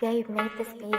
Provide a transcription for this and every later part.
Dave made this beat.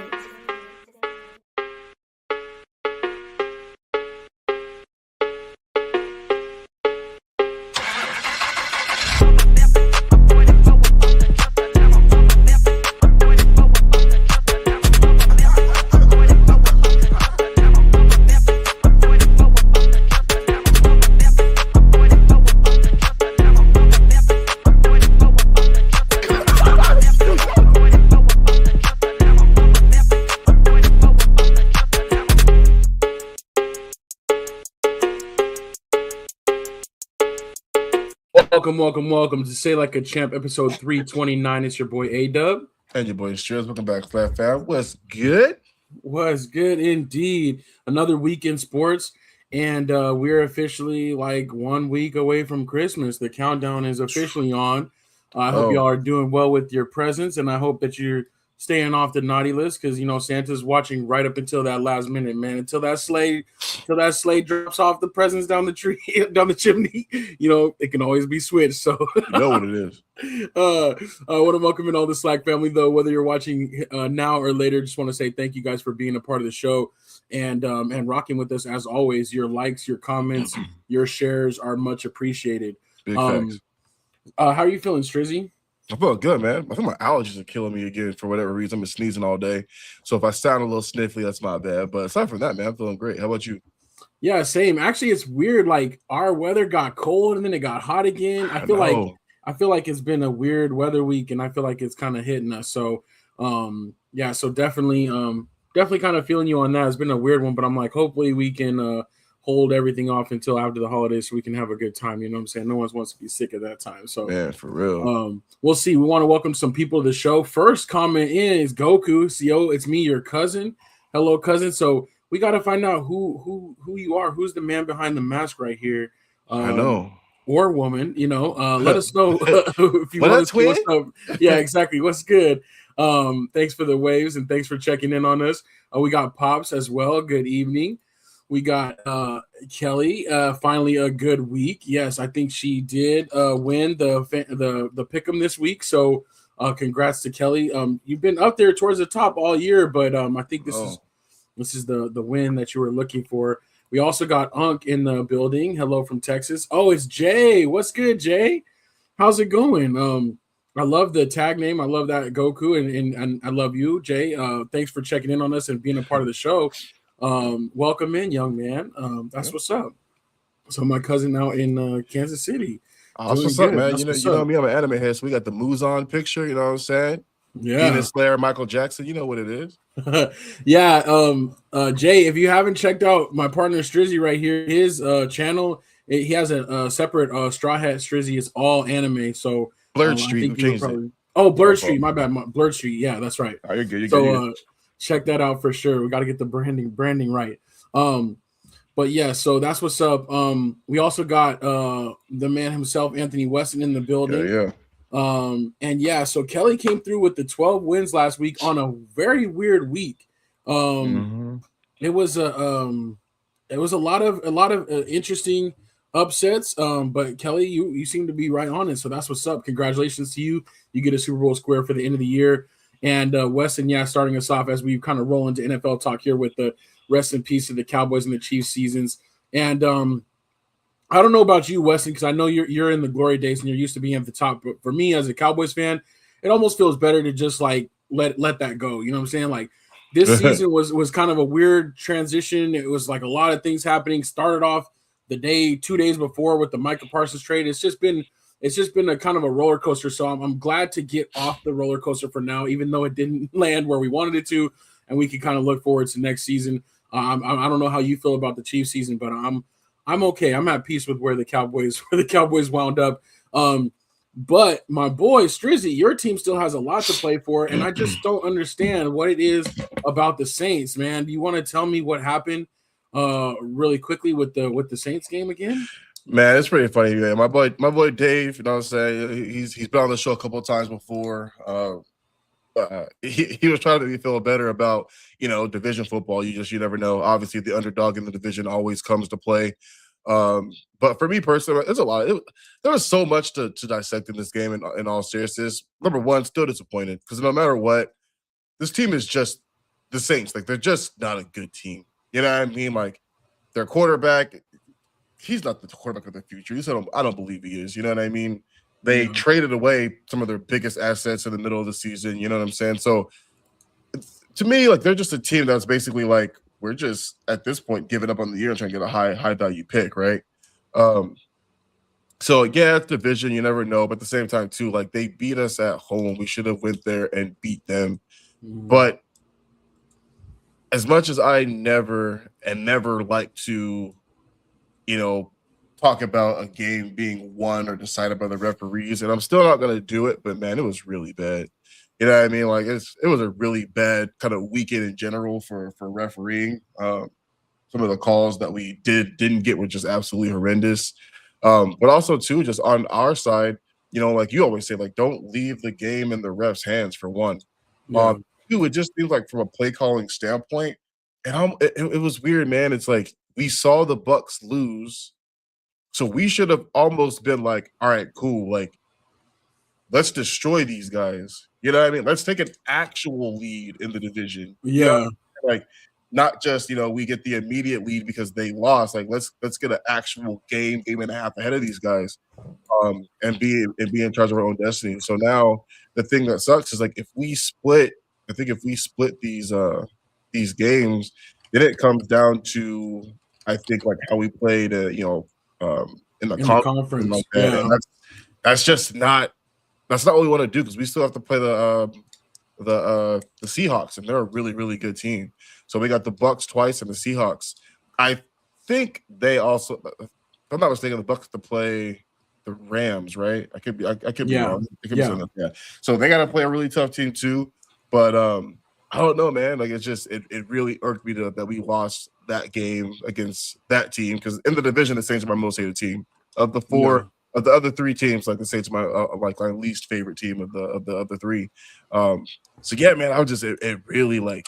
Welcome to Say Like a Champ, episode 329. It's your boy A-Dub. And your boy Strills. Welcome back, Flat Fab. What's good? Was good indeed. Another week in sports, and we're officially like 1 week away from Christmas. The countdown is officially on. I hope y'all are doing well with your presents, and I hope that you're staying off the naughty list because Santa's watching right up until that last minute, man. Until that sleigh drops off the presents down the tree, down the chimney. It can always be switched. So you know what it is. I want to welcome in all the Slack family, though, whether you're watching now or later. Just want to say thank you guys for being a part of the show and rocking with us as always. Your likes, your comments, your shares are much appreciated. Big thanks. How are you feeling, Strizzy? I feel good, man. I think my allergies are killing me again for whatever reason. I've been sneezing all day. So if I sound a little sniffly, that's my bad. But aside from that, man, I'm feeling great. How about you? Yeah, same. Actually, it's weird. Like our weather got cold and then it got hot again. I feel like it's been a weird weather week, and I feel like it's kind of hitting us. So so definitely kind of feeling you on that. It's been a weird one, but I'm like, hopefully we can hold everything off until after the holidays so we can have a good time. You know what I'm saying? No one wants to be sick at that time. So man, for real. We'll see. We want to welcome some people to the show. First comment in is Goku. CO, it's me, your cousin. Hello, cousin. So we got to find out who you are. Who's the man behind the mask right here? I know. Or woman, let us know if you want to see what's up. Yeah, exactly. What's good? Thanks for the waves and thanks for checking in on us. We got Pops as well. Good evening. We got Kelly. Finally, a good week. Yes, I think she did win the pick'em this week. So, congrats to Kelly. You've been up there towards the top all year, but I think this is the win that you were looking for. We also got Unk in the building. Hello from Texas. Oh, it's Jay. What's good, Jay? How's it going? I love the tag name. I love that, Goku, and I love you, Jay. Thanks for checking in on us and being a part of the show. Welcome in, young man. That's what's up. So my cousin out in Kansas City. That's what's up, man. You know me, I'm an anime head, so we got the Muzan picture, you know what I'm saying? Yeah. Demon Slayer, Michael Jackson, you know what it is. Yeah. Jay, if you haven't checked out my partner Strizzy right here, his channel, he has a separate Straw Hat Strizzy. It's all anime. So Blurred Street, Blurred Street, my bad. Blurred Street, yeah, that's right. Oh, you're good. Good. Check that out for sure. We got to get the branding right. But yeah, so that's what's up. We also got the man himself, Anthony Weston, in the building. Yeah. So Kelly came through with the 12 wins last week on a very weird week. It was a lot of interesting upsets. But Kelly, you seem to be right on it. So that's what's up. Congratulations to you. You get a Super Bowl square for the end of the year. And Weston, starting us off as we kind of roll into NFL talk here with the rest in peace to the Cowboys and the Chiefs seasons. And I don't know about you, Weston, because I know you're in the glory days and you're used to being at the top. But for me as a Cowboys fan, it almost feels better to just like let that go. You know what I'm saying? Like this season was kind of a weird transition. It was like a lot of things happening. Started off the 2 days before with the Micah Parsons trade. It's just been a kind of a roller coaster. So I'm glad to get off the roller coaster for now, even though it didn't land where we wanted it to, and we can kind of look forward to next season. I don't know how you feel about the Chiefs season, but I'm okay. I'm at peace with where the Cowboys wound up. But my boy Strizzy, your team still has a lot to play for, and I just don't understand what it is about the Saints, man. Do you want to tell me what happened really quickly with the Saints game again? Man, it's pretty funny, man. My boy Dave, you know what I'm saying? He's been on the show a couple of times before. He was trying to feel better about, division football. You never know. Obviously, the underdog in the division always comes to play. But for me personally, there's a lot. There was so much to dissect in this game. In all seriousness, number one, still disappointed because no matter what, this team is just the Saints. Like, they're just not a good team. You know what I mean? Like, their quarterback, he's not the quarterback of the future. I don't believe he is. You know what I mean? They traded away some of their biggest assets in the middle of the season. You know what I'm saying? So to me, like, they're just a team that's basically like, we're just at this point giving up on the year and trying to get a high value pick, right? So yeah, it's division, you never know, but at the same time too, like, they beat us at home. We should have went there and beat them. But as much as I never like to, talk about a game being won or decided by the referees, and I'm still not going to do it, but man, it was really bad. You know what I mean? Like, it was a really bad kind of weekend in general for refereeing. Some of the calls that we didn't get were just absolutely horrendous. But also too, just on our side, like you always say, like, don't leave the game in the ref's hands, for one. Two, it just seems like from a play calling standpoint, and it was weird, man. It's like we saw the Bucks lose, so we should have almost been like, all right, cool, like, let's destroy these guys. You know what I mean? Let's take an actual lead in the division. Yeah. You know? Like, not just, we get the immediate lead because they lost. Like, let's get an actual game and a half ahead of these guys, and be in charge of our own destiny. So now the thing that sucks is, like, if we split these games, then it comes down to, I think, like, how we played, in the conference. Like that. And that's just not what we want to do, because we still have to play the Seahawks, and they're a really, really good team. So we got the Bucks twice and the Seahawks. I think they also, if I'm not mistaken, the Bucks to play the Rams, right? I could be wrong. Yeah. So they got to play a really tough team too. But I don't know, man. Like, it's just it really irked me that we lost that game against that team, because in the division, the Saints are my most hated team of the four. Yeah. Of the other three teams, like, the Saints are my least favorite team of the other three. So yeah, man, it really, like,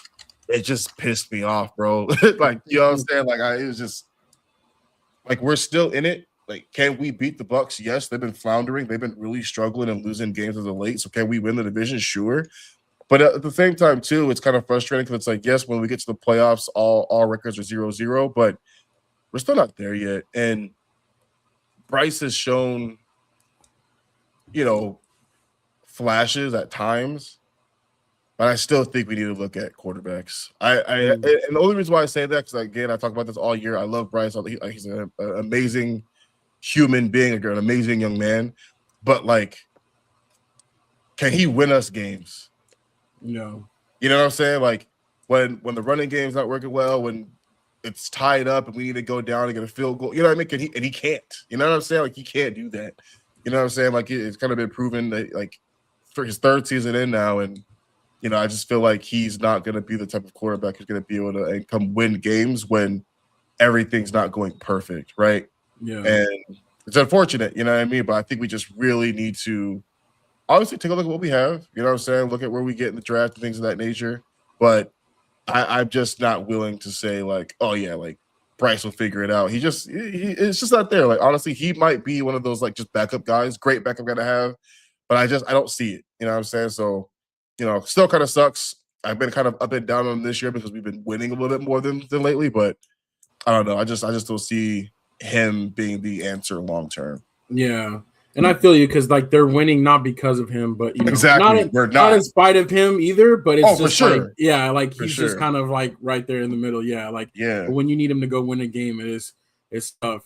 it just pissed me off, bro. Like, you know what I'm saying? Like, it was just like, we're still in it. Like, can we beat the Bucks? Yes, they've been floundering. They've been really struggling and losing games as of late. So can we win the division? Sure. But at the same time, too, it's kind of frustrating, because it's like, yes, when we get to the playoffs, all records are 0-0, but we're still not there yet. And Bryce has shown, flashes at times, but I still think we need to look at quarterbacks. And the only reason why I say that, because, again, I talk about this all year. I love Bryce. He's an amazing human being, an amazing young man. But, like, can he win us games? No. You know what I'm saying? Like, when the running game's not working well, when it's tied up and we need to go down and get a field goal, you know what I mean? He can't. You know what I'm saying? Like, he can't do that. You know what I'm saying? Like, it's kind of been proven that, like, for his third season in now, and I just feel like he's not going to be the type of quarterback who's going to be able to come win games when everything's not going perfect, right? Yeah. And it's unfortunate, you know what I mean? But I think we just really need to obviously take a look at what we have, you know what I'm saying? Look at where we get in the draft and things of that nature. But I'm just not willing to say, like, oh yeah, like, Bryce will figure it out. It's just not there. Like, honestly, he might be one of those, like, just backup guys, great backup guy to have, but I don't see it. You know what I'm saying? So, still kind of sucks. I've been kind of up and down on this year because we've been winning a little bit more than lately, but I don't know. I just don't see him being the answer long term. Yeah. And I feel you, because, like, they're winning not because of him, but, exactly. not in spite of him either. But it's just for sure. Like, like, he's just kind of, like, right there in the middle. Yeah, like, when you need him to go win a game, it's tough.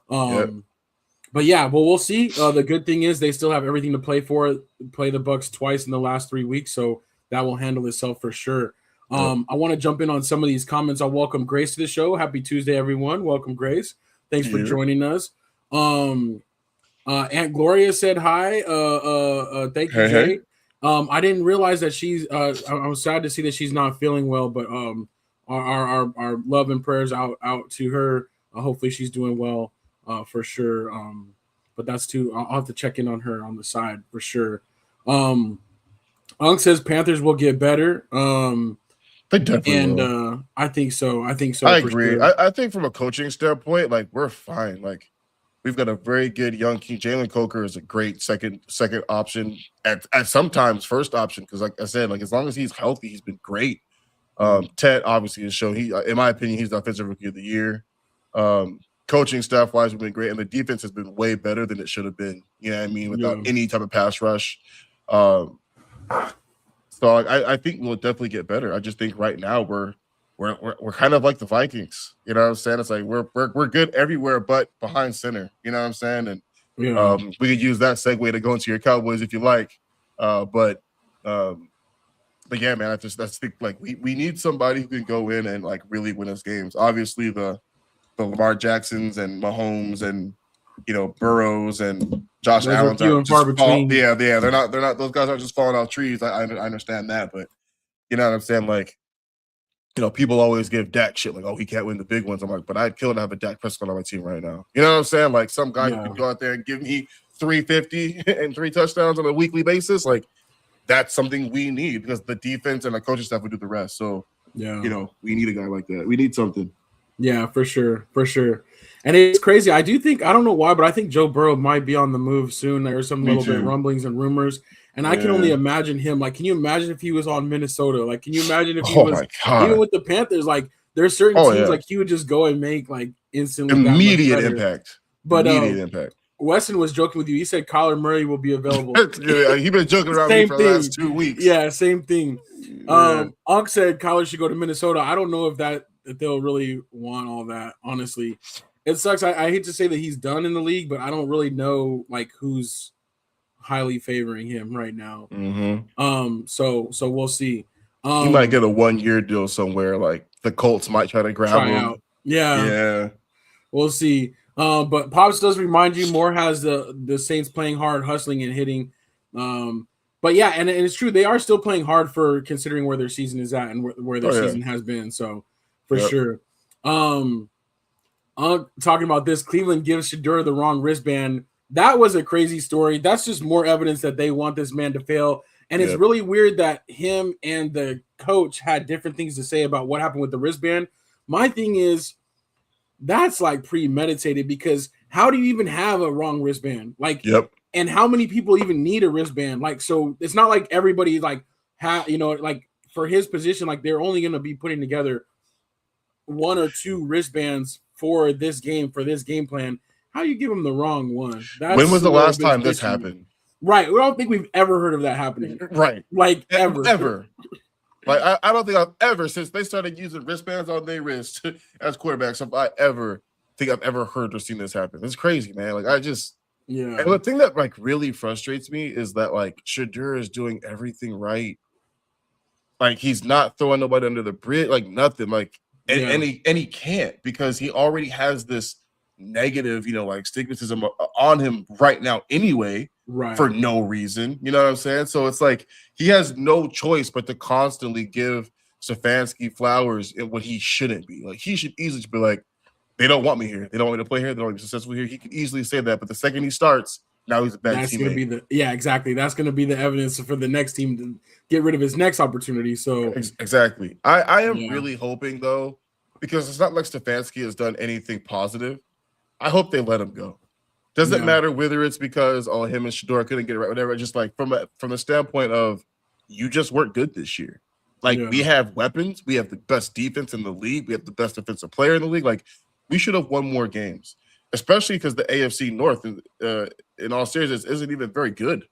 But yeah, well, we'll see. The good thing is they still have everything to play for. Play the Bucks twice in the last 3 weeks, so that will handle itself for sure. I want to jump in on some of these comments. I'll welcome Grace to the show. Happy Tuesday, everyone. Welcome, Grace. Thanks for joining us. Aunt Gloria said hi. Thank you, Jay. I didn't realize that she's. I was sad to see that she's not feeling well, but our love and prayers out to her. Hopefully, she's doing well, for sure. But that's too. I'll have to check in on her on the side for sure. Unk says Panthers will get better. They definitely will. I think so. I agree. Sure. I think from a coaching standpoint, like, we're fine. Like, we've got a very good young King. Jalen Coker is a great second option at sometimes first option because, like I said, like as long as he's healthy, he's been great. Ted obviously has shown in my opinion, he's the offensive rookie of the year. Coaching staff wise, we've been great, and the defense has been way better than it should have been. You know what I mean? Without any type of pass rush. So I think we'll definitely get better. I just think right now we're kind of like the Vikings. You know what I'm saying? It's like we're good everywhere but behind center. You know what I'm saying? And we could use that segue to go into your Cowboys if you like. But yeah, man, I just think like we need somebody who can go in and like really win us games. Obviously the Lamar Jacksons and Mahomes and Burrows and Josh Allen are just they're not those guys aren't just falling off trees. I understand that, but you know what I'm saying? Like, people always give Dak shit like, oh, he can't win the big ones. I'm like, but I'd kill to have a Dak Prescott on my team right now. You know what I'm saying? Like some guy who could go out there and give me 350 and 3 touchdowns on a weekly basis. Like that's something we need because the defense and the coaching staff would do the rest. So we need a guy like that. We need something. Yeah, for sure. And it's crazy. I don't know why, but I think Joe Burrow might be on the move soon. There's some little bit rumblings and rumors. And I can only imagine him. Like, can you imagine if he was on Minnesota? Like, can you imagine if he was even with the Panthers? Like, there's certain teams like he would just go and make like instantly immediate impact. But Weston was joking with you. He said Kyler Murray will be available. He's been joking around me for the last 2 weeks. Yeah, same thing. Unc said Kyler should go to Minnesota. I don't know if they'll really want all that, honestly. It sucks. I hate to say that he's done in the league, but I don't really know like who's highly favoring him right now. So we'll see. He might get a 1-year deal somewhere. Like the Colts might try to grab him. Out. Yeah. We'll see. But Pops does remind you Moore has the Saints playing hard, hustling and hitting. But yeah, and it's true. They are still playing hard for considering where their season is at and where their season has been. So for sure. Talking about this, Cleveland gives Shedeur the wrong wristband. That was a crazy story. That's just more evidence that they want this man to fail. And it's really weird that him and the coach had different things to say about what happened with the wristband. My thing is, that's like premeditated because how do you even have a wrong wristband? Like, and how many people even need a wristband? Like, so it's not like everybody like like for his position, like they're only going to be putting together 1 or 2 wristbands for this game plan. How do you give him the wrong one? When was the last time this happened? Right. We don't think we've ever heard of that happening. Right. Like ever. Like I don't think I've ever, since they started using wristbands on their wrist as quarterbacks, if I ever think I've ever heard or seen this happen. It's crazy, man. Like I just And the thing that like really frustrates me is that like Shedeur is doing everything right. Like he's not throwing nobody under the bridge, like nothing. Like and he can't because he already has this negative, like stigmatism on him right now anyway, for no reason. You know what I'm saying? So it's like he has no choice but to constantly give Stefanski flowers in what he shouldn't be. Like he should easily be like, they don't want me here. They don't want me to play here. They don't want me to be successful here. He can easily say that, but the second he starts, now he's a bad teammate. That's going to be exactly. That's going to be the evidence for the next team to get rid of his next opportunity. So exactly. I am really hoping though, because it's not like Stefanski has done anything positive. I hope they let him go. Doesn't matter whether it's because him and Shedeur couldn't get it right, whatever. Just like from the standpoint of you just weren't good this year. Like we have weapons, we have the best defense in the league, we have the best defensive player in the league. Like we should have won more games, especially because the AFC North, in all seriousness, isn't even very good.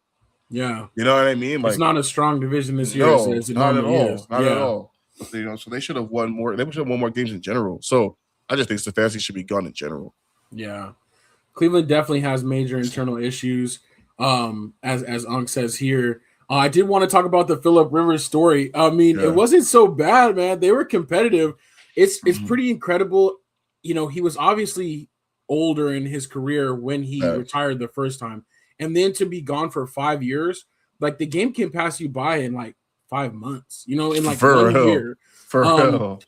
Yeah, you know what I mean. Like it's not a strong division this year. No, not at all. Not at all. So they should have won more. They should have won more games in general. So I just think Stefanski should be gone in general. Yeah, Cleveland definitely has major internal issues. As Unc says here, I did want to talk about the Phillip Rivers story. I mean, it wasn't so bad, man. They were competitive. It's pretty incredible. He was obviously older in his career when he retired the first time, and then to be gone for 5 years, like the game can pass you by in like 5 months. In like 1 year.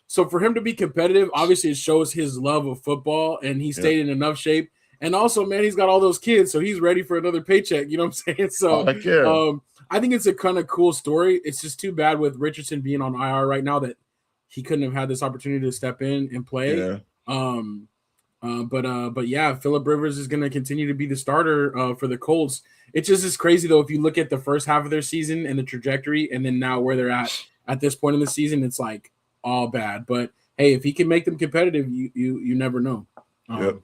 So for him to be competitive, obviously it shows his love of football, and he stayed in enough shape. And also, man, he's got all those kids, so he's ready for another paycheck. You know what I'm saying? So I think it's a kind of cool story. It's just too bad with Richardson being on IR right now that he couldn't have had this opportunity to step in and play. But yeah, Phillip Rivers is going to continue to be the starter for the Colts. It just is crazy though if you look at the first half of their season and the trajectory, and then now where they're at this point in the season, it's like all bad. But hey, if he can make them competitive, you never know. Yep.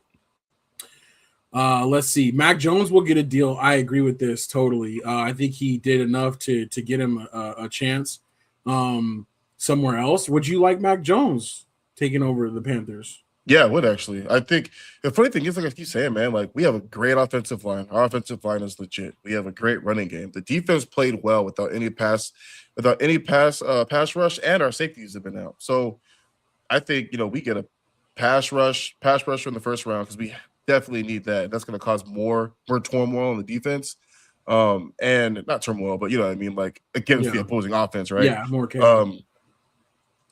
Let's see. Mac Jones will get a deal. I agree with this totally. I think he did enough to get him a chance somewhere else. Would you like Mac Jones taking over the Panthers? Yeah, I would actually. I think the funny thing is, like I keep saying, man, like we have a great offensive line. Our offensive line is legit. We have a great running game. The defense played well without any pass rush, and our safeties have been out. So I think we get a pass rush in the first round because we definitely need that. That's going to cause more turmoil in the defense, and not turmoil, but you know what I mean, like against the opposing offense, right? Yeah, more chaos.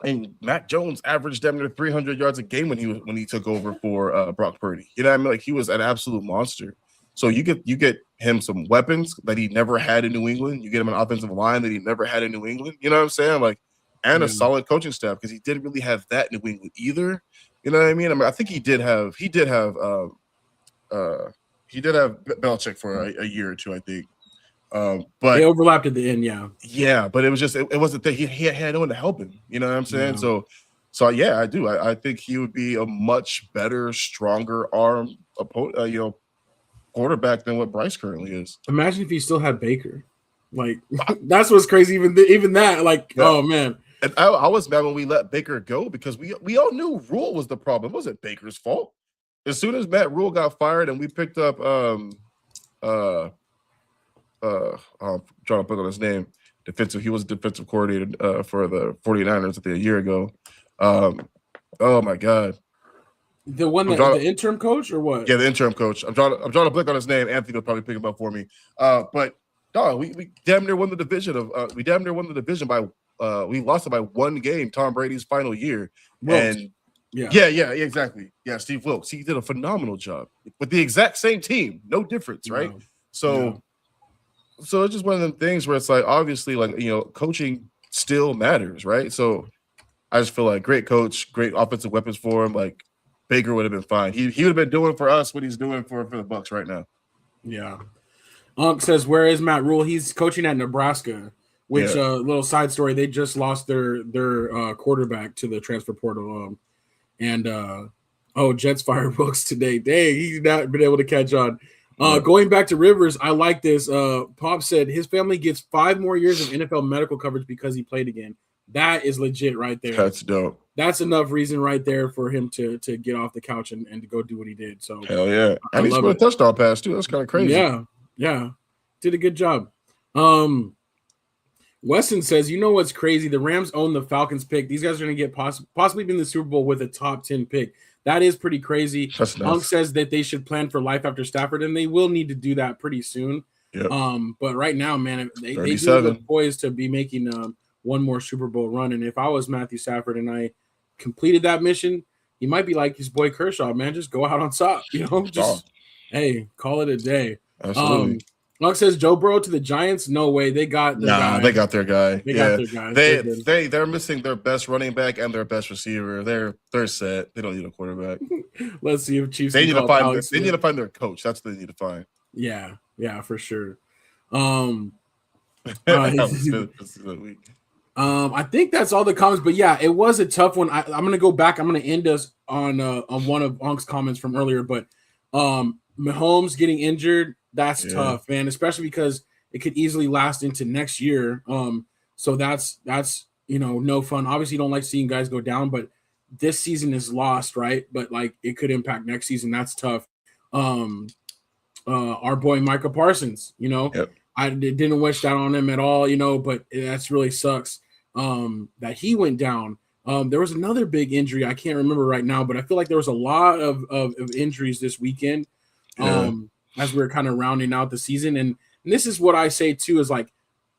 And Mac Jones averaged damn near 300 yards a game when he took over for Brock Purdy. You know what I mean? Like he was an absolute monster. So you get him some weapons that he never had in New England. You get him an offensive line that he never had in New England. You know what I'm saying? Like, and a solid coaching staff because he didn't really have that in New England either. You know what I mean? I think he did have Belichick for a year or two, I think. But they overlapped at the end, yeah, but it was just it wasn't that he had no one to help him. You know what I'm saying? So yeah, I do. I think he would be a much better, stronger arm quarterback than what Bryce currently is. Imagine if he still had Baker. Like that's what's crazy. Even that, like, oh man. And I was mad when we let Baker go because we all knew Rule was the problem. It wasn't Baker's fault. As soon as Matt Rule got fired and we picked up I'm trying to put on his name. He was defensive coordinator for the 49ers a year ago. Oh my God. The one the interim coach or what? Yeah, the interim coach. I'm trying to blick on his name. Anthony will probably pick him up for me. But no, we damn near won the division by we lost it by one game, Tom Brady's final year. Wilkes. And yeah, exactly. Yeah, Steve Wilkes. He did a phenomenal job with the exact same team. No difference, right? So it's just one of them things where it's like, obviously, like, coaching still matters, right? So I just feel like great coach, great offensive weapons for him. Like Baker would have been fine. He would have been doing for us what he's doing for the Bucs right now. Yeah. Unk says, where is Matt Rule? He's coaching at Nebraska, which little side story, they just lost their quarterback to the transfer portal. Jets fired Wilkes today. Dang, he's not been able to catch on. Going back to Rivers, I like this. Pop said his family gets 5 more years of NFL medical coverage because he played again. That is legit right there. That's dope. That's enough reason right there for him to get off the couch and to go do what he did. So hell yeah. And he scored a touchdown pass too. That's kind of crazy. Yeah. Did a good job. Weston says, what's crazy? The Rams own the Falcons pick. These guys are going to get possibly be in the Super Bowl with a top 10 pick. That is pretty crazy. That's nice. Punk says that they should plan for life after Stafford, and they will need to do that pretty soon. Yep. But right now, man, they do look poised to be making one more Super Bowl run. And if I was Matthew Stafford and I completed that mission, he might be like his boy Kershaw, man. Just go out on top, hey, call it a day. Absolutely. Lux says Joe Burrow to the Giants. No way. They got their guy. They got their guy. They got their guy. They're missing their best running back and their best receiver. They're set. They don't need a quarterback. Let's see if Chiefs. They need to find their coach. That's what they need to find. Yeah, for sure. I think that's all the comments, but yeah, it was a tough one. I'm gonna go back. I'm gonna end us on one of Onk's comments from earlier, but Mahomes getting injured, that's tough, man, especially because it could easily last into next year. So that's no fun. Obviously, you don't like seeing guys go down, but this season is lost, right? But like it could impact next season. That's tough. Our boy Micah Parsons, I didn't wish that on him at all, but that's really sucks that he went down. There was another big injury. I can't remember right now, but I feel like there was a lot of injuries this weekend as we're kind of rounding out the season. And this is what I say too, is like,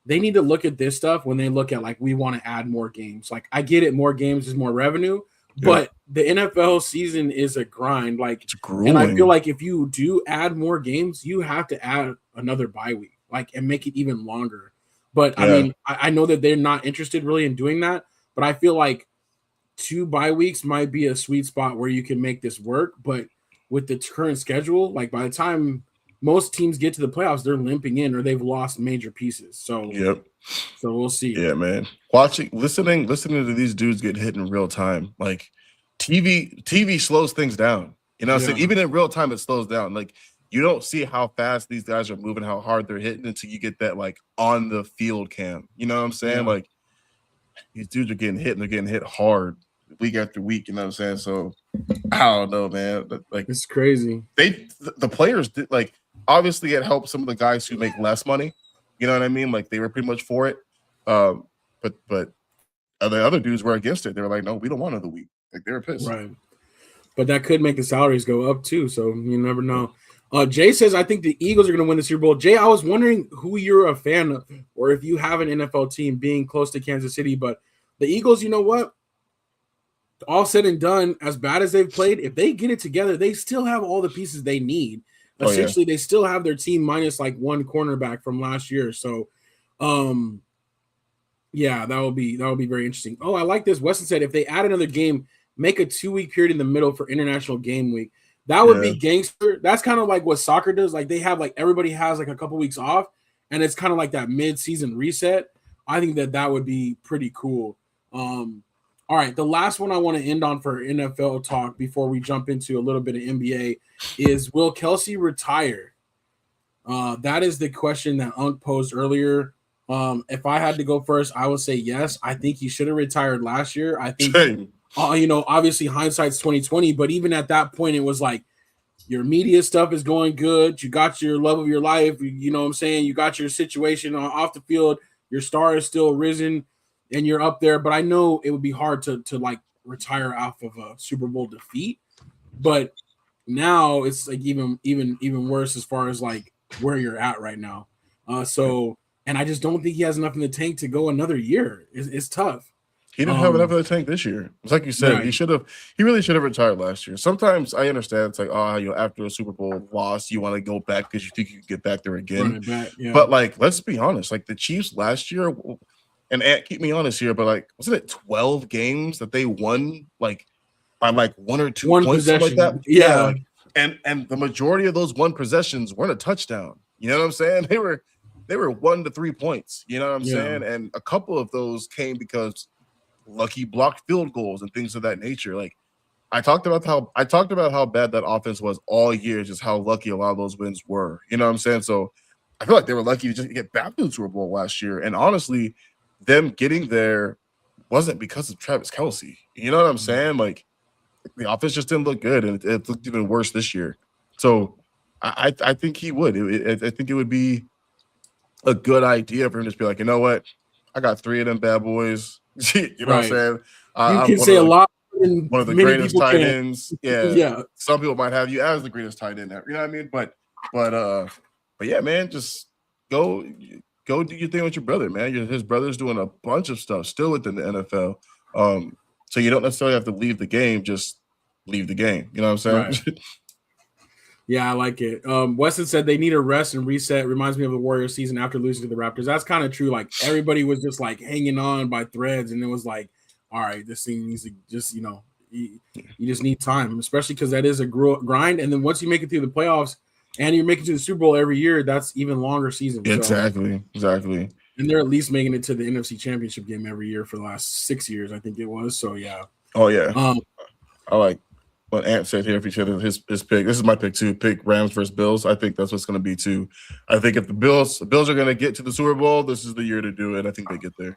they need to look at this stuff when they look at like, we want to add more games. Like I get it. More games is more revenue, but the NFL season is a grind. Like, and I feel like if you do add more games, you have to add another bye week, like, and make it even longer. But I mean, I know that they're not interested really in doing that, but I feel like 2 bye weeks might be a sweet spot where you can make this work. But with the current schedule, like by the time most teams get to the playoffs, they're limping in or they've lost major pieces. So so we'll see. Yeah, man. Listening to these dudes get hit in real time. Like TV slows things down. You know what I'm saying? Even in real time, it slows down. Like you don't see how fast these guys are moving, how hard they're hitting until you get that like on the field cam. You know what I'm saying? Like these dudes are getting hit and they're getting hit hard week after week. You know what I'm saying? So I don't know, man. Like it's crazy. The players did, like obviously it helped some of the guys who make less money. You know what I mean? Like they were pretty much for it. But the other dudes were against it. They were like, no, we don't want another week. Like they were pissed. Right. But that could make the salaries go up too. So you never know. Jay says, I think the Eagles are going to win the Super Bowl. Jay, I was wondering who you're a fan of or if you have an NFL team being close to Kansas City. But the Eagles, you know what? All said and done, as bad as they've played, if they get it together, they still have all the pieces they need. Essentially, they still have their team minus like one cornerback from last year. So, yeah, that will be very interesting. Oh, I like this. Weston said if they add another game, make a 2-week period in the middle for International Game Week. That would be gangster. That's kind of like what soccer does. Like they have like everybody has like a couple weeks off, and it's kind of like that mid-season reset. I think that would be pretty cool. All right, the last one I want to end on for NFL talk before we jump into a little bit of NBA is, will Kelsey retire? That is the question that Unk posed earlier. If I had to go first, I would say yes. I think he should have retired last year. I think, obviously hindsight's 2020, but even at that point, it was like your media stuff is going good. You got your love of your life. You know what I'm saying? You got your situation off the field. Your star is still risen and you're up there. But I know it would be hard to like retire off of a Super Bowl defeat. But now it's like even worse as far as like where you're at right now. And I just don't think he has enough in the tank to go another year. It's tough. He didn't have enough in the tank this year. It's like you said, he really should have retired last year. Sometimes I understand it's like, after a Super Bowl loss, you want to go back because you think you can get back there again. But like, let's be honest, like the Chiefs last year, and keep me honest here, but like, wasn't it 12 games that they won like by like 1 or 2 points like that? Yeah. And the majority of those one possessions weren't a touchdown. You know what I'm saying? They were 1 to 3 points. You know what I'm saying? And a couple of those came because lucky blocked field goals and things of that nature. Like I talked about how bad that offense was all year, just how lucky a lot of those wins were. You know what I'm saying? So I feel like they were lucky to just get back to the Super Bowl last year. And honestly, them getting there wasn't because of Travis Kelce. You know what I'm saying? Like the offense just didn't look good, and it looked even worse this year. So I think he would. I think it would be a good idea for him to just be like, you know what? I got 3 of them bad boys. You know what I'm saying? You can say a lot. One of the greatest tight ends. Yeah. Some people might have you as the greatest tight end ever. You know what I mean? But yeah, man, just go do your thing with your brother, man. His brother's doing a bunch of stuff still within the NFL. So you don't necessarily have to leave the game, just leave the game. You know what I'm saying? Right. Yeah, I like it. Weston said they need a rest and reset. Reminds me of the Warriors season after losing to the Raptors. That's kind of true. Like everybody was just like hanging on by threads, and it was like, all right, this thing needs to just, you just need time, especially because that is a grind. And then once you make it through the playoffs and you're making it to the Super Bowl every year, that's even longer season. Exactly. And they're at least making it to the NFC Championship game every year for the last 6 years, I think it was. So yeah. Oh yeah. I like what Ant said here. If each other his pick. This is my pick too. Pick Rams versus Bills. I think that's what's going to be too. I think if the Bills are going to get to the Super Bowl, this is the year to do it. I think they get there.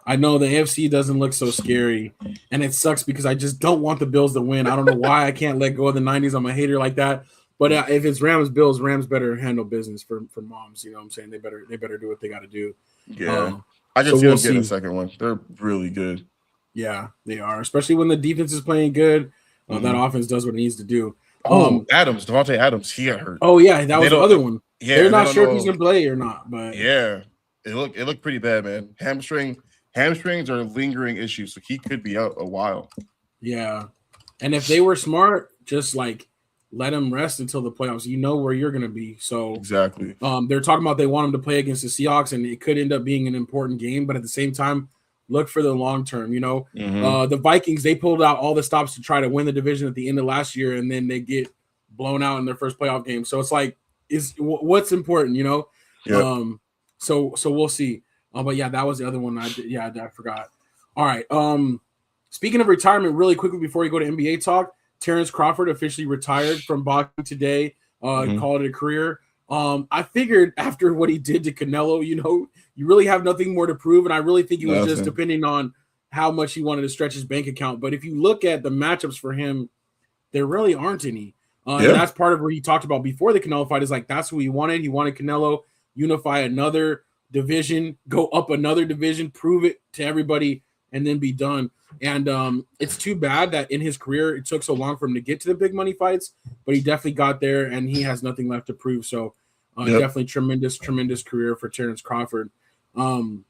I know the AFC doesn't look so scary, and it sucks because I just don't want the Bills to win. I don't know why I can't let go of the 90s. I'm a hater like that. But if it's Rams Bills, Rams better handle business for moms. You know what I'm saying? They better do what they got to do. Yeah, I just see them getting a second one. They're really good. Yeah, they are, especially when the defense is playing good. That offense does what it needs to do. Devontae Adams, he got hurt. Oh yeah, that was the other one. Yeah, they're not sure if he's gonna play or not. But yeah, it looked pretty bad, man. Hamstrings are lingering issues, so he could be out a while. Yeah, and if they were smart, just like let him rest until the playoffs. You know where you're gonna be. So exactly. They're talking about they want him to play against the Seahawks, and it could end up being an important game. But at the same time, look for the long term. The Vikings, they pulled out all the stops to try to win the division at the end of last year, and then they get blown out in their first playoff game. So it's like, what's important, Yep. So we'll see. But yeah, that was the other one I forgot. All right. Speaking of retirement, really quickly before we go to NBA talk, Terrence Crawford officially retired from boxing today. Called it a career. I figured after what he did to Canelo, you really have nothing more to prove, and I really think it was just depending on how much he wanted to stretch his bank account. But if you look at the matchups for him, there really aren't any. And that's part of what he talked about before the Canelo fight is like that's who he wanted. He wanted Canelo unify another division, go up another division, prove it to everybody, and then be done. And it's too bad that in his career it took so long for him to get to the big money fights, but he definitely got there, and he has nothing left to prove. So definitely tremendous career for Terrence Crawford. The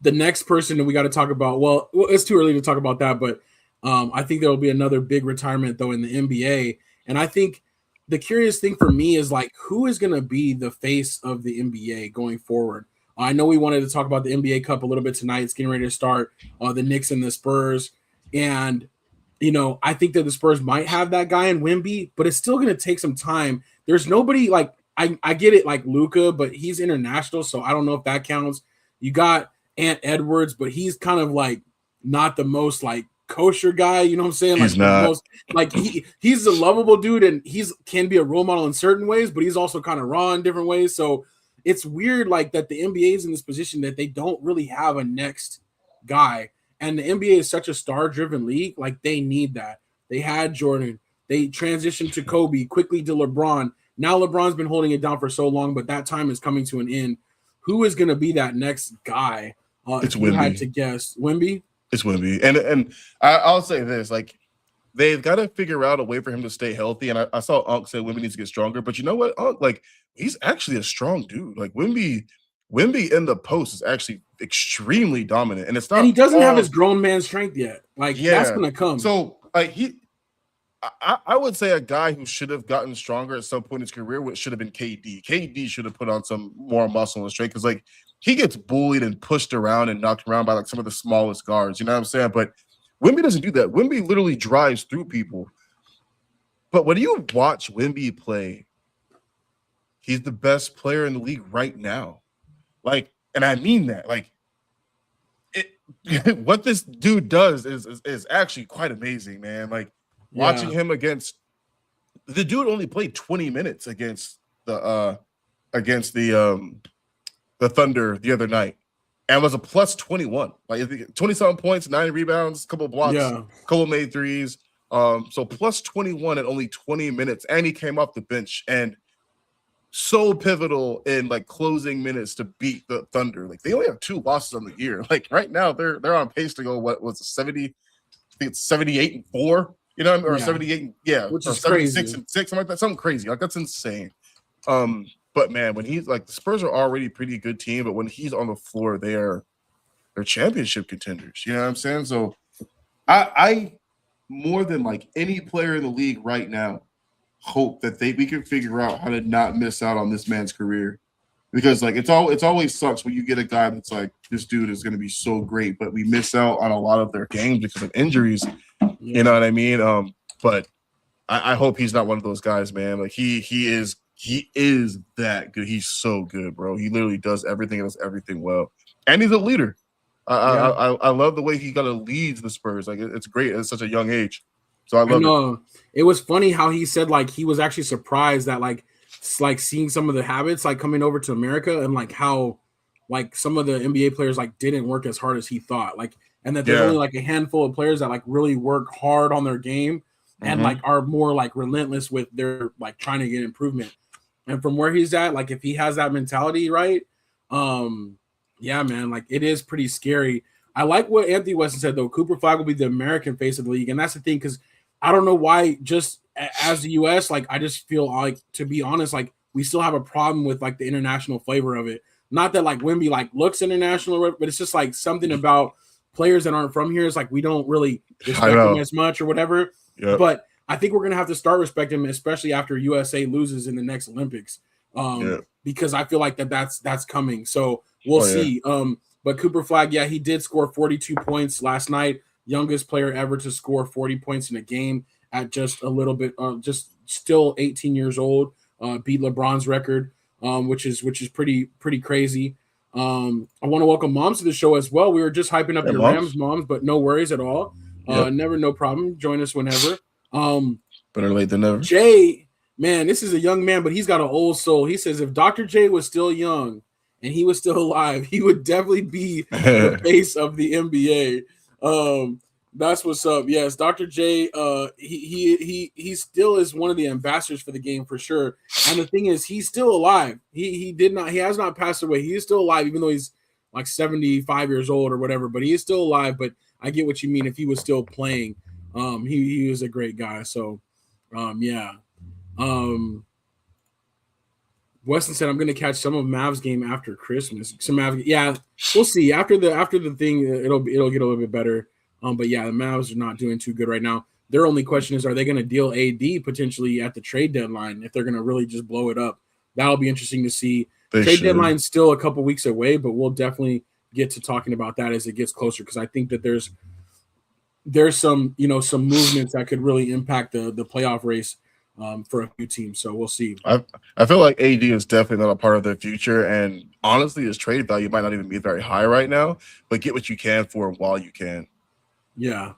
next person that we got to talk about, well, it's too early to talk about that, but I think there will be another big retirement though in the NBA. And I think the curious thing for me is like, who is going to be the face of the NBA going forward? I know we wanted to talk about the NBA Cup a little bit tonight. It's getting ready to start, the Knicks and the Spurs. And, I think that the Spurs might have that guy in Wemby, but it's still going to take some time. There's nobody like, I get it, like Luka, but he's international, so I don't know if that counts. You got Ant Edwards, but he's kind of like not the most like kosher guy, you know what I'm saying? He's not. Most, like he's a lovable dude, and he's can be a role model in certain ways, but he's also kind of raw in different ways. So it's weird, like that the NBA is in this position that they don't really have a next guy, and the NBA is such a star-driven league. Like they need that. They had Jordan, they transitioned to Kobe, quickly to LeBron. Now LeBron's been holding it down for so long, but that time is coming to an end. Who is going to be that next guy? It's if you Wemby. had to guess, Wemby. It's Wemby, and I'll say this: like they've got to figure out a way for him to stay healthy. And I saw Unc say Wemby needs to get stronger, but you know what, Unc, like he's actually a strong dude. Like Wemby in the post is actually extremely dominant, and it's not. And he doesn't have his grown man strength yet. Like that's gonna come. So like I would say a guy who should have gotten stronger at some point in his career should have been KD. KD should have put on some more muscle and strength because like he gets bullied and pushed around and knocked around by like some of the smallest guards. You know what I'm saying? But Wemby doesn't do that. Wemby literally drives through people. But when you watch Wemby play, he's the best player in the league right now. Like, and I mean that. Like, what this dude does is actually quite amazing, man. Like, watching him against the dude only played 20 minutes against the Thunder the other night and was a plus 21, like 20-something points, 9 rebounds, couple blocks, couple made threes. So plus 21 at only 20 minutes, and he came off the bench and so pivotal in like closing minutes to beat the Thunder. Like they only have 2 losses on the year. Like right now they're on pace to go what was it, 70? I think it's 78-4. You know, or 78, which or is 76 crazy. and 6, something like that. Something crazy. Like that's insane. But man, when he's like the Spurs are already a pretty good team, but when he's on the floor, they're championship contenders. You know what I'm saying? So I more than like any player in the league right now, hope that we can figure out how to not miss out on this man's career. Because like it's always sucks when you get a guy that's like this dude is gonna be so great, but we miss out on a lot of their games because of injuries. You know what I mean? But I hope he's not one of those guys, man. Like he is that good. He's so good, bro. He literally does everything and does everything well. And he's a leader. I love the way he kind of leads the Spurs. Like it's great at such a young age. So I love it. It was funny how he said like he was actually surprised that like seeing some of the habits like coming over to America and like how like some of the NBA players like didn't work as hard as he thought. Like and that there's only like a handful of players that like really work hard on their game and like are more like relentless with their like trying to get improvement. And from where he's at, like if he has that mentality, right? Yeah, man, like it is pretty scary. I like what Anthony Weston said though. Cooper Flag will be the American face of the league, and that's the thing because I don't know why. Just as the U.S., like I just feel like, to be honest, like we still have a problem with like the international flavor of it. Not that like Wemby like looks international, but it's just like something about players that aren't from here is like we don't really respect them as much or whatever. Yep. But I think we're gonna have to start respecting them, especially after USA loses in the next Olympics, because I feel like that's coming. So we'll see. But But Cooper Flag, yeah, he did score 42 points last night. Youngest player ever to score 40 points in a game at just a little bit, just still 18 years old. Beat LeBron's record, which is pretty crazy. I want to welcome Moms to the show as well. We were just hyping up your Rams, Moms, but no worries at all. Never, no problem. Join us whenever. Better late than never. Jay, man, this is a young man, but he's got an old soul. He says if Dr. J was still young and he was still alive, he would definitely be the face of the NBA. That's what's up. Yes, Dr. J. He still is one of the ambassadors for the game for sure. And the thing is, he's still alive. He has not passed away. He is still alive, even though he's like 75 years old or whatever. But he is still alive. But I get what you mean. If he was still playing, he was a great guy. So, yeah. Weston said, "I'm going to catch some of Mavs game after Christmas." Some Mavs, yeah, we'll see. After the thing, it'll get a little bit better. But yeah, the Mavs are not doing too good right now. Their only question is, are they going to deal AD potentially at the trade deadline if they're going to really just blow it up? That'll be interesting to see. Trade deadline's still a couple weeks away, but we'll definitely get to talking about that as it gets closer because I think that there's some some movements that could really impact the playoff race for a few teams. So we'll see. I feel like AD is definitely not a part of their future, and honestly, his trade value might not even be very high right now. But get what you can for him while you can. Yeah,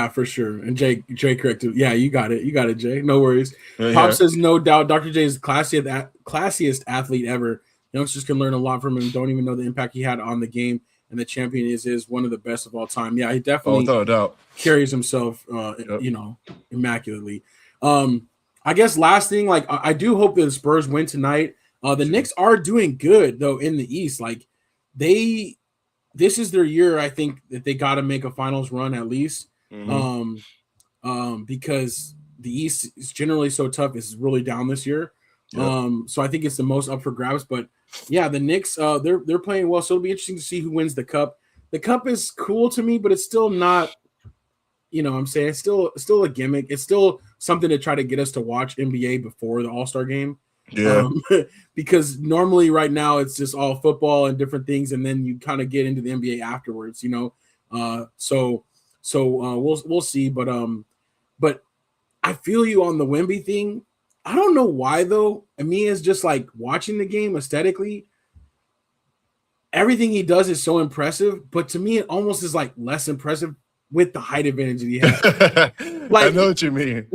for sure. And Jay corrected. Yeah, you got it, Jay. No worries. Pop says no doubt. Dr. J is the classiest athlete ever. Youngsters can learn a lot from him. Don't even know the impact he had on the game. And the champion is one of the best of all time. Yeah, he definitely without a doubt carries himself, immaculately. I guess last thing, like I do hope that the Spurs win tonight. The Knicks are doing good though in the East. Like this is their year. I think that they got to make a finals run at least. Because the East is generally so tough. It's really down this year. So I think it's the most up for grabs. But yeah, the Knicks, they're playing well. So it'll be interesting to see who wins the cup. The cup is cool to me, but it's still not. I'm saying it's still a gimmick. It's still something to try to get us to watch NBA before the All-Star game. Yeah. Because normally right now it's just all football and different things, and then you kind of get into the NBA afterwards, So we'll see. But I feel you on the Wemby thing. I don't know why though. I mean, it's just like watching the game aesthetically. Everything he does is so impressive, but to me, it almost is like less impressive with the height advantage that he has. Like, I know what you mean.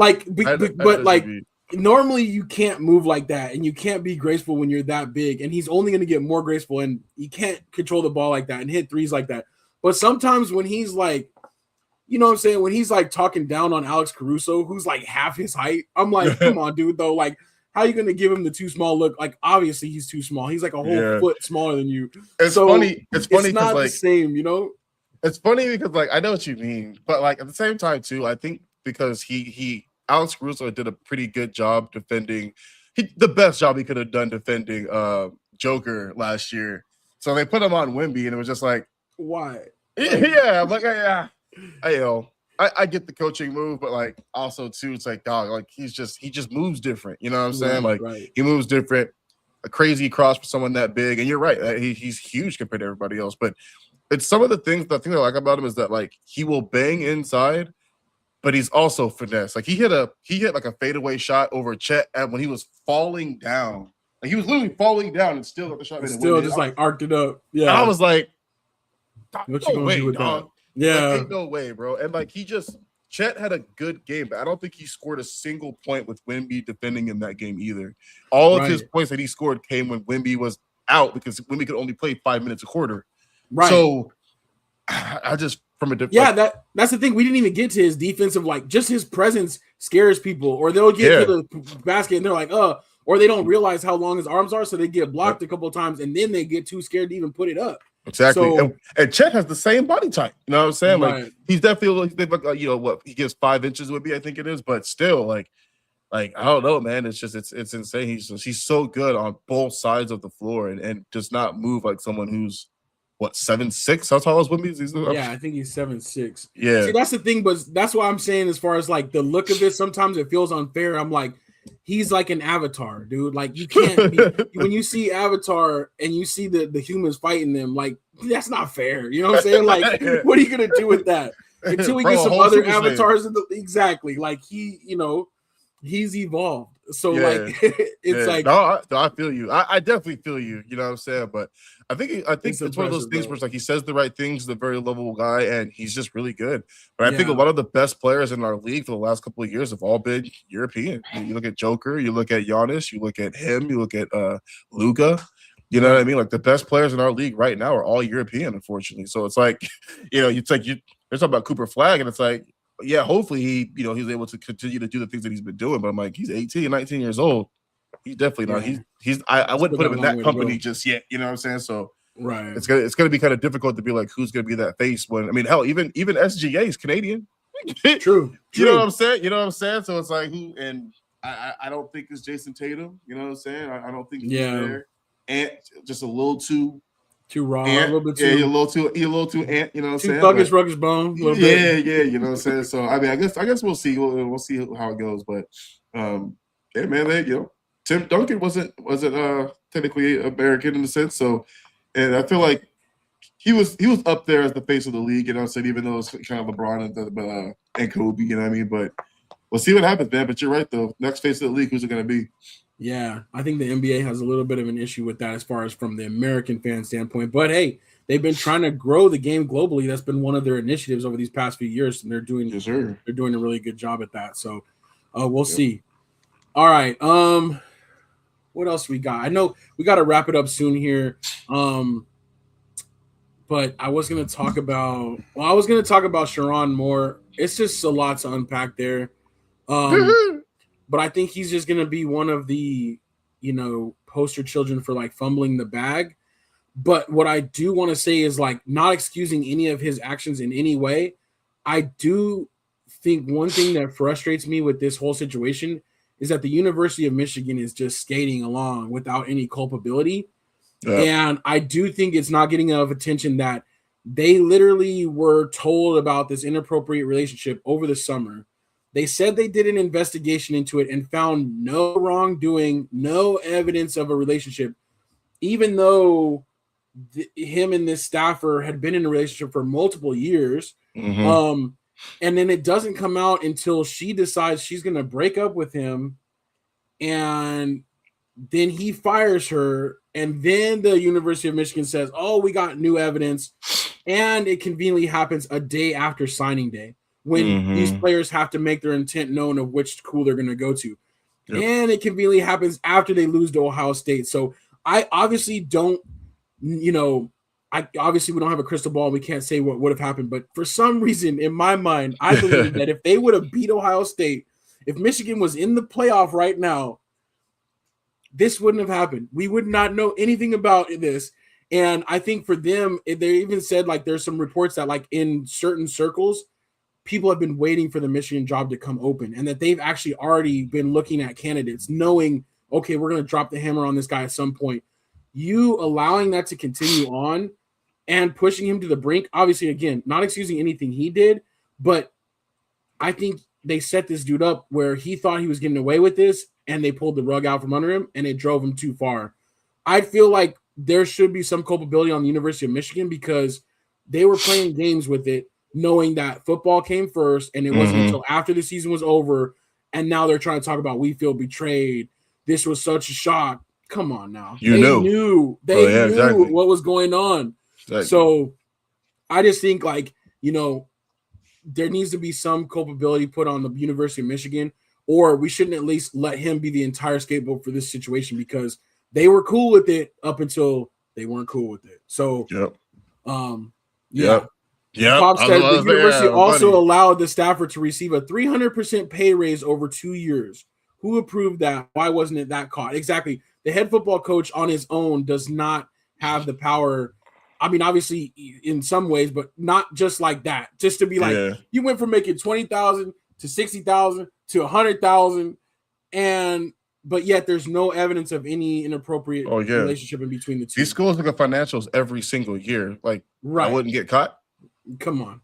Normally you can't move like that, and you can't be graceful when you're that big. And he's only going to get more graceful, and he can't control the ball like that and hit threes like that. But sometimes when he's like, when he's like talking down on Alex Caruso, who's like half his height, I'm like, come on, dude, though. Like, how are you going to give him the too small look? Like, obviously he's too small. He's like a whole foot smaller than you. It's funny. It's not the same, It's funny because like I know what you mean, but like at the same time too, I think because Alex Caruso did a pretty good job defending, the best job he could have done defending Joker last year. So they put him on Wemby, and it was just like, why? Yeah, I'm like, yeah, I get the coaching move, but like also too, it's like, dog, like he just moves different. You know what I'm saying? He moves different. A crazy cross for someone that big, and you're right, he's huge compared to everybody else, but. It's some of the thing I like about him is that like he will bang inside, but he's also finesse. Like he hit like a fadeaway shot over Chet when he was falling down. Like he was literally falling down and still got the shot. Still just like arced it up. Yeah. I was like, what you gonna do with dog. That? Yeah. Like, ain't no way, bro. And like Chet had a good game, but I don't think he scored a single point with Wemby defending in that game either. All of his points that he scored came when Wemby was out because Wemby could only play 5 minutes a quarter. Right. So I just from a different that's the thing. We didn't even get to his defensive, like just his presence scares people, or they'll get to the basket and they're like, or they don't realize how long his arms are, so they get blocked a couple of times and then they get too scared to even put it up. Exactly. So, and Chet has the same body type. You know what I'm saying? Like he's definitely what he gives 5 inches would be, I think it is, but still like I don't know, man. It's just it's insane. He's so good on both sides of the floor and does not move like someone who's 7'6"? How tall is Wemby? Yeah, I think he's 7'6". Yeah. See, that's the thing, but that's what I'm saying as far as like the look of it. Sometimes it feels unfair. I'm like, he's like an avatar, dude. Like you can't be when you see Avatar and you see the humans fighting them, like that's not fair. You know what I'm saying? Like, what are you gonna do with that? Until we get some other avatars exactly. Like he's evolved. So like it's like no, I feel you. I definitely feel you. You know what I'm saying? But I think it's one of those things where it's like he says the right things, the very lovable guy, and he's just really good. But I think a lot of the best players in our league for the last couple of years have all been European. You look at Joker, you look at Giannis, you look at him, you look at Luka. You know what I mean? Like the best players in our league right now are all European, unfortunately. So it's like, it's like they're talking about Cooper Flag, and it's like, yeah, hopefully he's able to continue to do the things that he's been doing. But I'm like, he's 18, 19 years old. He's definitely not. I wouldn't put him in that company just yet. You know what I'm saying? So right, it's gonna be kind of difficult to be like, who's gonna be that face when hell, even SGA is Canadian. True. You know what I'm saying? You know what I'm saying? So it's like who, and I don't think it's Jason Tatum. You know what I'm saying? I don't think he's there. And just a little too raw, ant. a little bit too. Yeah, you're a little too ant. You know what I'm saying? Thuggish, rugged bone. Yeah. You know what I'm saying? So I mean, I guess we'll see. We'll see how it goes. But yeah, man, Tim Duncan wasn't technically American in a sense. So, and I feel like he was up there as the face of the league. You know what I'm saying? Even though it's kind of LeBron and Kobe. You know what I mean? But we'll see what happens, man. But you're right though. Next face of the league, who's it going to be? Yeah, I think the NBA has a little bit of an issue with that as far as from the American fan standpoint. But hey, they've been trying to grow the game globally. That's been one of their initiatives over these past few years, and they're doing a really good job at that. So we'll see. All right. What else we got? I know we got to wrap it up soon here. But I was gonna talk about Sherrone Moore. It's just a lot to unpack there. But I think he's just going to be one of the, poster children for like fumbling the bag. But what I do want to say is like not excusing any of his actions in any way. I do think one thing that frustrates me with this whole situation is that the University of Michigan is just skating along without any culpability. Yeah. And I do think it's not getting enough attention that they literally were told about this inappropriate relationship over the summer. They said they did an investigation into it and found no wrongdoing, no evidence of a relationship, even though him and this staffer had been in a relationship for multiple years. Mm-hmm. And then it doesn't come out until she decides she's going to break up with him. And then he fires her. And then the University of Michigan says, oh, we got new evidence. And it conveniently happens a day after signing day, when these players have to make their intent known of which school they're going to go to. Yep. And it conveniently happens after they lose to Ohio State. So I obviously don't, we don't have a crystal ball. We can't say what would have happened. But for some reason, in my mind, I believe that if they would have beat Ohio State, if Michigan was in the playoff right now, this wouldn't have happened. We would not know anything about this. And I think for them, they even said like there's some reports that like in certain circles, people have been waiting for the Michigan job to come open, and that they've actually already been looking at candidates knowing, okay, we're going to drop the hammer on this guy at some point. You allowing that to continue on and pushing him to the brink, obviously, again, not excusing anything he did, but I think they set this dude up where he thought he was getting away with this, and they pulled the rug out from under him, and it drove him too far. I feel like there should be some culpability on the University of Michigan because they were playing games with it, knowing that football came first, and it wasn't until after the season was over, and now they're trying to talk about we feel betrayed. This was such a shock. Come on now. They knew what was going on. Exactly. So I just think like, there needs to be some culpability put on the University of Michigan, or we shouldn't at least let him be the entire scapegoat for this situation because they were cool with it up until they weren't cool with it. So, Yeah. Pop said the university also allowed the staffer to receive a 300% pay raise over 2 years. Who approved that? Why wasn't it that caught? Exactly. The head football coach on his own does not have the power. I mean, obviously in some ways, but not just like that. Just to be like, you went from making 20,000 to 60,000 to 100,000, but yet there's no evidence of any inappropriate relationship in between the two. These schools look at financials every single year. Like, I wouldn't get caught. Come on.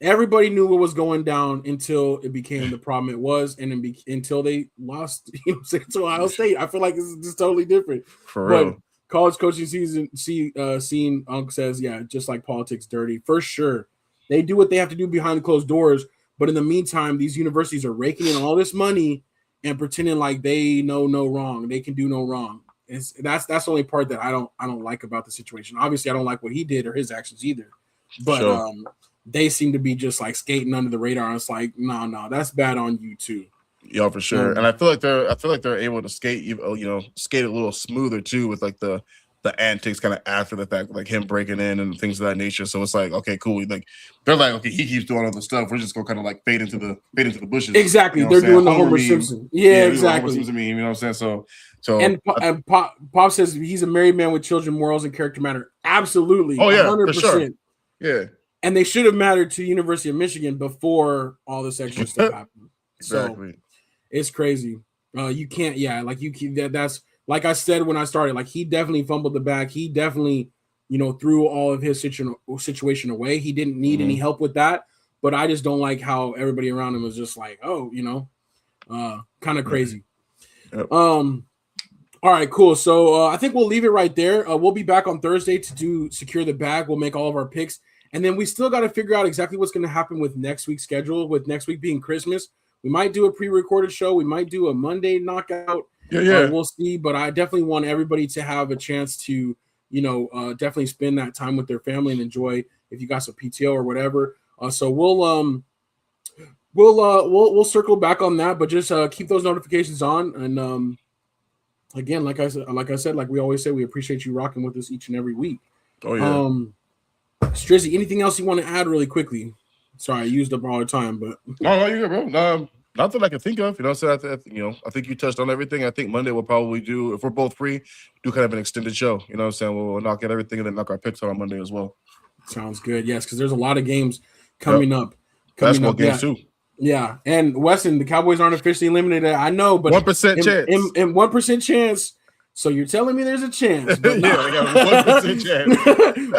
Everybody knew what was going down until it became the problem it was, and then until they lost, to Ohio State. I feel like this is just totally different. For real. College coaching scene, Unc says, yeah, just like politics, dirty for sure. They do what they have to do behind closed doors, but in the meantime, these universities are raking in all this money and pretending like they know no wrong. They can do no wrong. That's the only part that I don't like about the situation. Obviously, I don't like what he did or his actions either, but sure. They seem to be just like skating under the radar. And it's like, no, that's bad on you too. Yeah, for sure. And I feel like they're able to skate, skate a little smoother too with like the antics kind of after the fact, like him breaking in and things of that nature. So it's like, okay, cool. Like they're like, okay, he keeps doing all the stuff. We're just gonna kind of like fade into the bushes. Exactly. They're doing the Homer Simpson. Yeah, exactly. Homer Simpson meme, you know what I'm saying? So and Pop says he's a married man with children, morals and character matter. Absolutely. Oh yeah, 100%. For sure. Yeah. And they should have mattered to University of Michigan before all this extra stuff happened. Exactly. So it's crazy. You can't, that's like I said when I started, like he definitely fumbled the bag. He definitely, threw all of his situation away. He didn't need any help with that. But I just don't like how everybody around him was just like, kind of crazy. Yep. All right, cool. So I think we'll leave it right there. We'll be back on Thursday to secure the bag. We'll make all of our picks. And then we still got to figure out exactly what's going to happen with next week's schedule, with next week being Christmas. We might do a pre-recorded show. We might do a Monday knockout. Yeah. We'll see. But I definitely want everybody to have a chance to, definitely spend that time with their family and enjoy if you got some PTO or whatever. So we'll circle back on that, but just keep those notifications on. And again, like I said, like we always say, we appreciate you rocking with us each and every week. Oh yeah. Strizzy, anything else you want to add really quickly? Sorry, I used up all the time, but no, you're good, bro. Not that I can think of. So I think you touched on everything. I think Monday we'll probably do, if we're both free, do kind of an extended show. You know what I'm saying? We'll knock out everything and then knock our picks out on Monday as well. Sounds good. Yes, because there's a lot of games coming up. Basketball games too. Yeah, and Weston, the Cowboys aren't officially eliminated. I know, but 1% chance. In 1% chance. So you're telling me there's a chance? But yeah, they got 1% chance.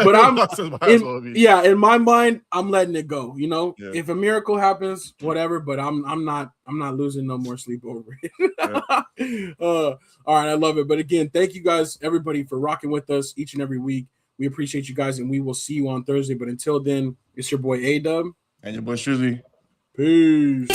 But in my mind, I'm letting it go. If a miracle happens, whatever. But I'm not losing no more sleep over it. All right, I love it. But again, thank you guys, everybody, for rocking with us each and every week. We appreciate you guys, and we will see you on Thursday. But until then, it's your boy A-Dub and your boy Shrizzy. Peace.